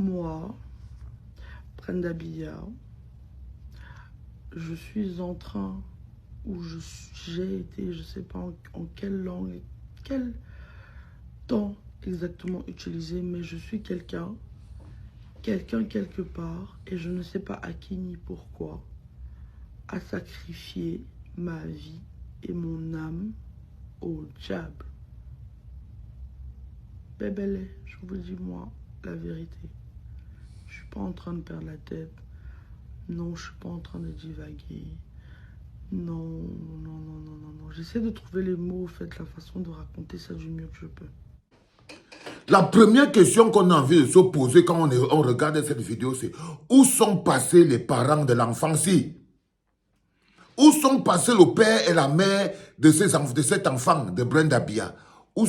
Moi, Brenda Biya, je suis en train, ou j'ai été, je ne sais pas en quelle langue, quel temps exactement utilisé, mais je suis quelqu'un quelque part, et je ne sais pas à qui ni pourquoi, a sacrifié ma vie et mon âme au diable. Bébélé, je vous dis moi la vérité. Je suis pas en train de perdre la tête. Non, je suis pas en train de divaguer. Non. J'essaie de trouver les mots, en fait, la façon de raconter ça du mieux que je peux. La première question qu'on a envie de se poser quand on regarde cette vidéo, c'est où sont passés les parents de l'enfant-ci? Où sont passés le père et la mère de cet enfant, de Brenda Biya? Où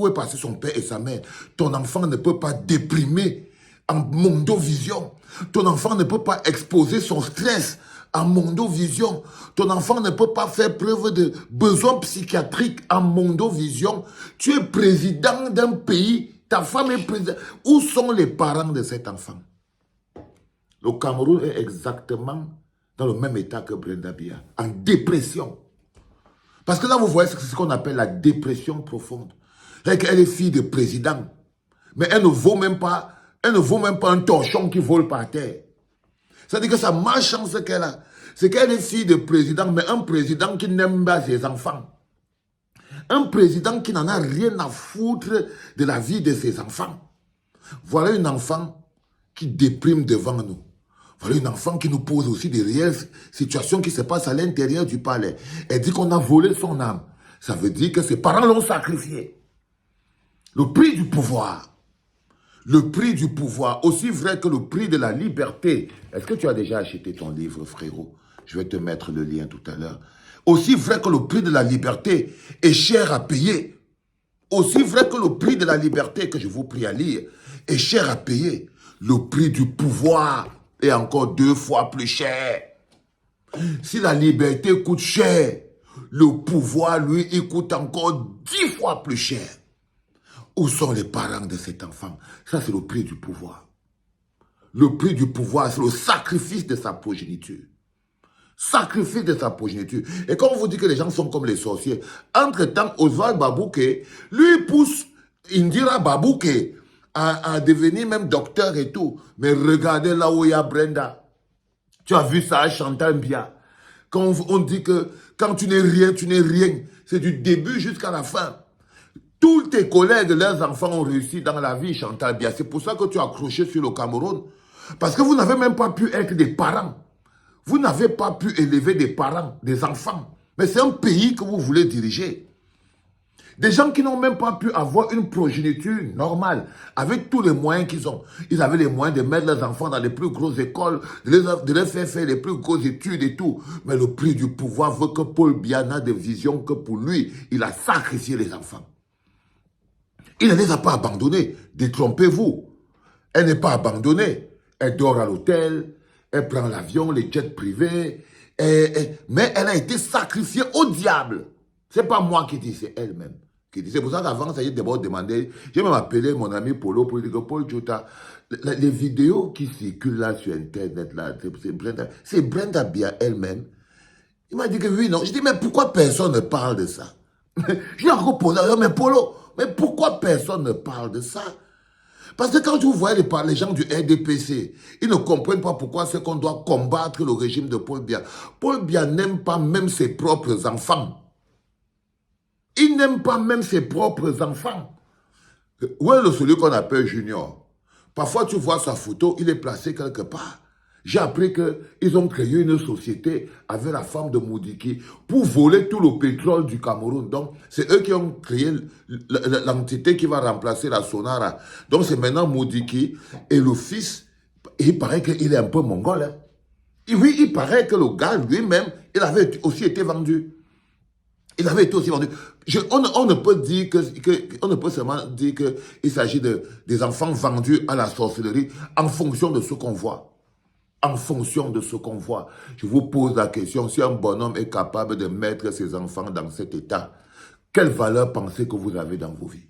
est passé son père et sa mère? Ton enfant ne peut pas déprimer en mondovision. Ton enfant ne peut pas exposer son stress en mondovision. Ton enfant ne peut pas faire preuve de besoins psychiatriques en mondovision. Tu es président d'un pays, ta femme est présidente. Où sont les parents de cet enfant? Le Cameroun est exactement dans le même état que Brenda Biya, en dépression. Parce que là, vous voyez, c'est ce qu'on appelle la dépression profonde. Elle est fille de président, mais elle ne vaut même pas un torchon qui vole par terre. C'est-à-dire que sa malchance qu'elle a, c'est qu'elle est fille de président, mais un président qui n'aime pas ses enfants. Un président qui n'en a rien à foutre de la vie de ses enfants. Voilà une enfant qui déprime devant nous. Voilà une enfant qui nous pose aussi des réelles situations qui se passent à l'intérieur du palais. Elle dit qu'on a volé son âme. Ça veut dire que ses parents l'ont sacrifié. Le prix du pouvoir. Le prix du pouvoir, aussi vrai que le prix de la liberté. Est-ce que tu as déjà acheté ton livre, frérot? Je vais te mettre le lien tout à l'heure. Aussi vrai que le prix de la liberté est cher à payer. Aussi vrai que le prix de la liberté, que je vous prie à lire, est cher à payer. Le prix du pouvoir est encore 2 fois plus cher. Si la liberté coûte cher, le pouvoir, lui, il coûte encore 10 fois plus cher. Où sont les parents de cet enfant? Ça, c'est le prix du pouvoir. Le prix du pouvoir, c'est le sacrifice de sa progéniture. Sacrifice de sa progéniture. Et quand on vous dit que les gens sont comme les sorciers, entre-temps, Oswald Babouké, lui pousse Indira Babouké à devenir même docteur et tout. Mais regardez là où il y a Brenda. Tu as vu ça à Chantal Biya. Quand on dit que quand tu n'es rien, tu n'es rien. C'est du début jusqu'à la fin. Tous tes collègues, leurs enfants ont réussi dans la vie, Chantal Biya. C'est pour ça que tu as accroché sur le Cameroun. Parce que vous n'avez même pas pu être des parents. Vous n'avez pas pu élever des parents, des enfants. Mais c'est un pays que vous voulez diriger. Des gens qui n'ont même pas pu avoir une progéniture normale, avec tous les moyens qu'ils ont. Ils avaient les moyens de mettre leurs enfants dans les plus grosses écoles, de les faire les plus grosses études et tout. Mais le prix du pouvoir veut que Paul Biya n'a de vision que pour lui, il a sacrifié les enfants. Il ne les a pas abandonnés. Détrompez-vous. Elle n'est pas abandonnée. Elle dort à l'hôtel, elle prend l'avion, les jets privés, mais elle a été sacrifiée au diable. Ce n'est pas moi qui dis, c'est elle-même qui dit. C'est pour ça qu'avant, ça y est d'abord demandé. J'ai même appelé mon ami Polo pour lui dire que Paul Jota, les vidéos qui circulent là sur Internet, là, c'est Brenda Biya elle-même. Il m'a dit que oui, non. Je dis, mais pourquoi personne ne parle de ça? Je lui ai encore posé, mais Polo, mais pourquoi personne ne parle de ça? Parce que quand vous voyez les gens du RDPC, ils ne comprennent pas pourquoi c'est qu'on doit combattre le régime de Paul Biya. Paul Biya n'aime pas même ses propres enfants. Il n'aime pas même ses propres enfants. Où est celui qu'on appelle Junior? Parfois, tu vois sa photo, il est placé quelque part. J'ai appris qu'ils ont créé une société avec la femme de Moudiki pour voler tout le pétrole du Cameroun. Donc, c'est eux qui ont créé l'entité qui va remplacer la Sonara. Donc, c'est maintenant Moudiki et le fils. Et il paraît qu'il est un peu mongol. Hein. Et oui, il paraît que le gars lui-même, il avait aussi été vendu. Il avait été aussi vendu. On ne peut dire on ne peut seulement dire qu'il s'agit des enfants vendus à la sorcellerie en fonction de ce qu'on voit. En fonction de ce qu'on voit. Je vous pose la question, si un bonhomme est capable de mettre ses enfants dans cet état, quelle valeur pensez que vous avez dans vos vies,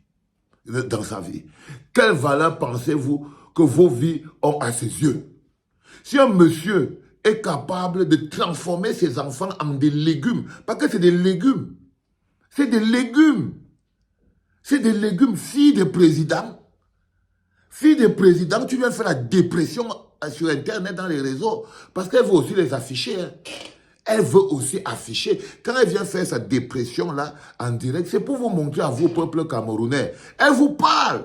dans sa vie? Quelle valeur pensez-vous que vos vies ont à ses yeux. Si un monsieur est capable de transformer ses enfants en des légumes, parce que c'est des légumes, c'est des légumes, c'est des légumes, fille de président, tu viens faire la dépression sur Internet, dans les réseaux, parce qu'elle veut aussi les afficher. Hein. Elle veut aussi afficher. Quand elle vient faire sa dépression là, en direct, c'est pour vous montrer à vous, peuple camerounais. Elle vous parle.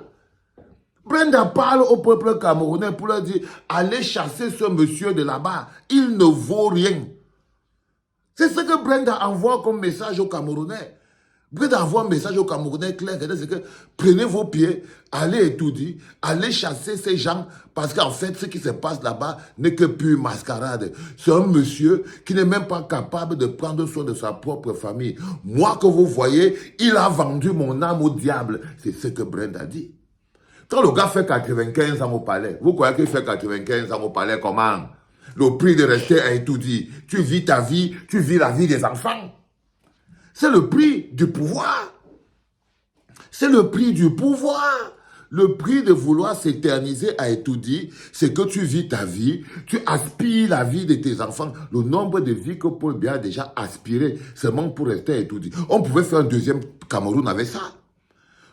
Brenda parle au peuple camerounais pour leur dire, allez chasser ce monsieur de là-bas. Il ne vaut rien. C'est ce que Brenda envoie comme message aux Camerounais. Brenda envoie un message aux Camerounais clair, c'est que prenez vos pieds, allez étudier, allez chasser ces gens, parce qu'en fait, ce qui se passe là-bas n'est que pure mascarade. C'est un monsieur qui n'est même pas capable de prendre soin de sa propre famille. Moi que vous voyez, il a vendu mon âme au diable. C'est ce que Brenda dit. Quand le gars fait 95 ans au palais, vous croyez qu'il fait 95 ans au palais comment? Le prix de rester à étudier. Tu vis ta vie, tu vis la vie des enfants. C'est le prix du pouvoir. C'est le prix du pouvoir. Le prix de vouloir s'éterniser à étudier, c'est que tu vis ta vie, tu aspires la vie de tes enfants. Le nombre de vies que Paul Biya a déjà aspiré seulement pour rester à étudier. On pouvait faire un deuxième Cameroun avec ça.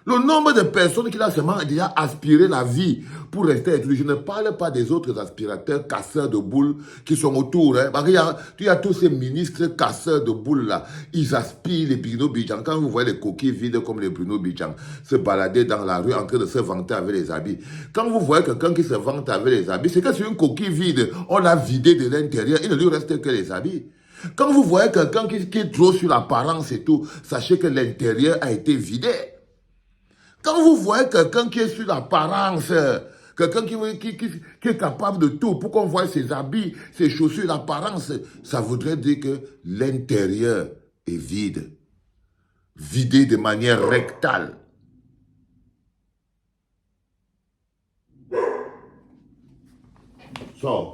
Le nombre de personnes qui a seulement déjà aspiré la vie pour rester étudié. Je ne parle pas des autres aspirateurs, casseurs de boules qui sont autour. Hein. Il y a tous ces ministres casseurs de boules là. Ils aspirent les Bruno Bidjan. Quand vous voyez les coquilles vides comme les Bruno Bidjan se balader dans la rue en train de se vanter avec les habits. Quand vous voyez quelqu'un qui se vante avec les habits, c'est que c'est une coquille vide. On l'a vidé de l'intérieur. Il ne lui reste que les habits. Quand vous voyez quelqu'un qui est trop sur l'apparence et tout, sachez que l'intérieur a été vidé. Quand vous voyez quelqu'un qui est sur l'apparence, quelqu'un qui est capable de tout, pour qu'on voit ses habits, ses chaussures, l'apparence, ça voudrait dire que l'intérieur est vide. Vidé de manière rectale. So,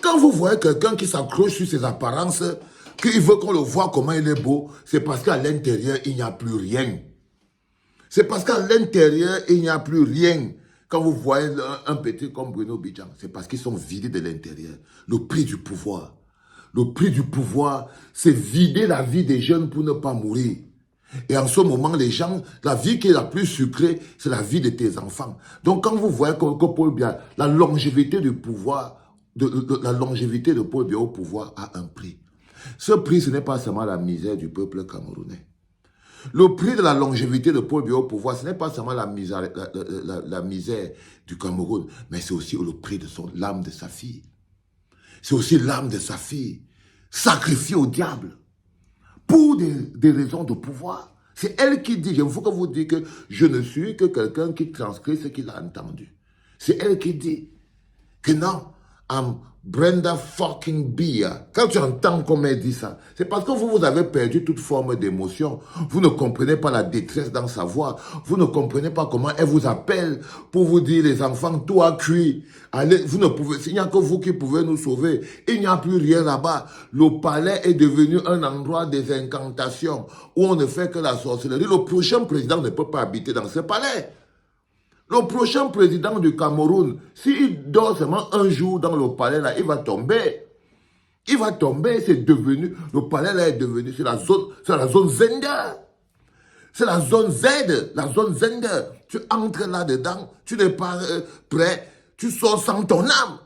quand vous voyez quelqu'un qui s'accroche sur ses apparences, qu'il veut qu'on le voit comment il est beau, c'est parce qu'à l'intérieur, il n'y a plus rien. C'est parce qu'à l'intérieur, il n'y a plus rien. Quand vous voyez un petit comme Bruno Bidjan, c'est parce qu'ils sont vidés de l'intérieur. Le prix du pouvoir. Le prix du pouvoir, c'est vider la vie des jeunes pour ne pas mourir. Et en ce moment, les gens, la vie qui est la plus sucrée, c'est la vie de tes enfants. Donc quand vous voyez que Paul Biya, la longévité du pouvoir, la longévité de Paul Biya au pouvoir a un prix. Ce prix, ce n'est pas seulement la misère du peuple camerounais. Le prix de la longévité de Paul Biya au pouvoir, ce n'est pas seulement la misère du Cameroun, mais c'est aussi le prix de l'âme de sa fille. C'est aussi l'âme de sa fille, sacrifiée au diable, pour des raisons de pouvoir. C'est elle qui dit, il faut que vous dites que je ne suis que quelqu'un qui transcrit ce qu'il a entendu. C'est elle qui dit que non, Brenda fucking Biya. Quand tu entends comment elle dit ça, c'est parce que vous avez perdu toute forme d'émotion. Vous ne comprenez pas la détresse dans sa voix. Vous ne comprenez pas comment elle vous appelle pour vous dire, les enfants, tout a cuit. Allez, vous ne pouvez, il n'y a que vous qui pouvez nous sauver. Il n'y a plus rien là-bas. Le palais est devenu un endroit des incantations où on ne fait que la sorcellerie. Le prochain président ne peut pas habiter dans ce palais. Le prochain président du Cameroun, s'il dort seulement un jour dans le palais, là, il va tomber. Il va tomber, c'est devenu, le palais là est devenu, c'est la zone Zender. C'est la zone Z, la zone Zender. Tu entres là-dedans, tu n'es pas prêt, tu sors sans ton âme.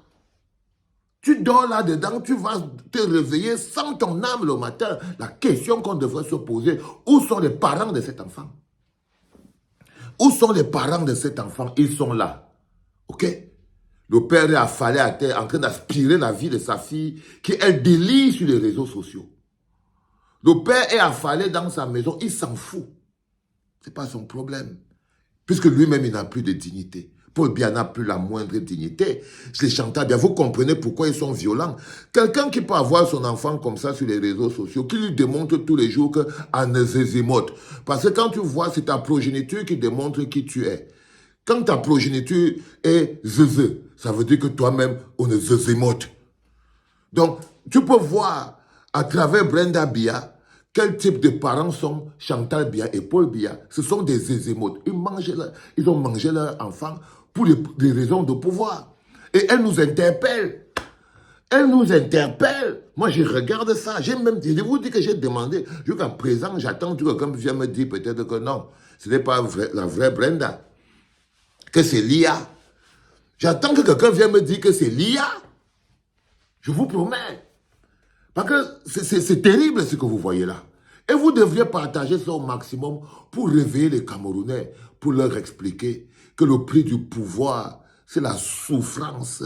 Tu dors là-dedans, tu vas te réveiller sans ton âme le matin. La question qu'on devrait se poser, où sont les parents de cet enfant? Où sont les parents de cet enfant? Ils sont là. Ok? Le père est affalé à terre en train d'aspirer la vie de sa fille qui, elle, délie sur les réseaux sociaux. Le père est affalé dans sa maison, il s'en fout. Ce n'est pas son problème. Puisque lui-même, il n'a plus de dignité. Paul Biya n'a plus la moindre dignité. Les Chantal Biya, vous comprenez pourquoi ils sont violents. Quelqu'un qui peut avoir son enfant comme ça sur les réseaux sociaux, qui lui démontre tous les jours qu'en zézimote. Parce que quand tu vois, c'est ta progéniture qui démontre qui tu es. Quand ta progéniture est zézé, ça veut dire que toi-même, on est zézimote. Donc, tu peux voir à travers Brenda Biya quel type de parents sont Chantal Biya et Paul Biya. Ce sont des zézémotes. Ils ont mangé leur enfant pour des raisons de pouvoir. Et elles nous interpellent. Elles nous interpellent. Moi, je regarde ça. Je vous dis que j'ai demandé. Jusqu'à présent, j'attends que quelqu'un vienne me dire peut-être que non. Ce n'est pas la vraie Brenda. Que c'est Lia. J'attends que quelqu'un vienne me dire que c'est Lia. Je vous promets. Parce que c'est terrible ce que vous voyez là. Et vous devriez partager ça au maximum pour réveiller les Camerounais, pour leur expliquer que le prix du pouvoir, c'est la souffrance.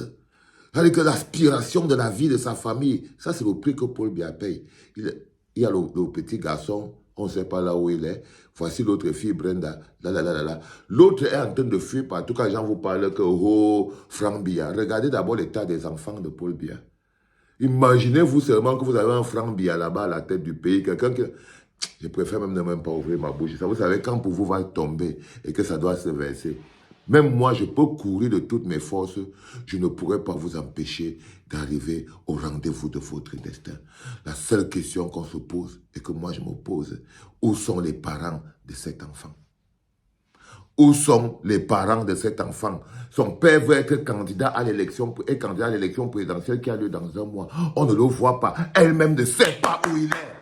C'est-à-dire que l'aspiration de la vie de sa famille, ça c'est le prix que Paul Biya paye. Il y a le petit garçon, on ne sait pas là où il est. Voici l'autre fille, Brenda. L'autre est en train de fuir partout quand les gens vous parlent que, oh, Franck Biya. Regardez d'abord l'état des enfants de Paul Biya. Imaginez-vous seulement que vous avez un Franck Biya là-bas à la tête du pays, quelqu'un que... Je préfère même ne même pas ouvrir ma bouche. Ça, vous savez, quand pour vous va tomber et que ça doit se verser, même moi, je peux courir de toutes mes forces, je ne pourrai pas vous empêcher d'arriver au rendez-vous de votre destin. La seule question qu'on se pose et que moi je me pose, où sont les parents de cet enfant? Où sont les parents de cet enfant? Son père veut être candidat à l'élection présidentielle qui a lieu dans un mois. On ne le voit pas. Elle-même ne sait pas où il est.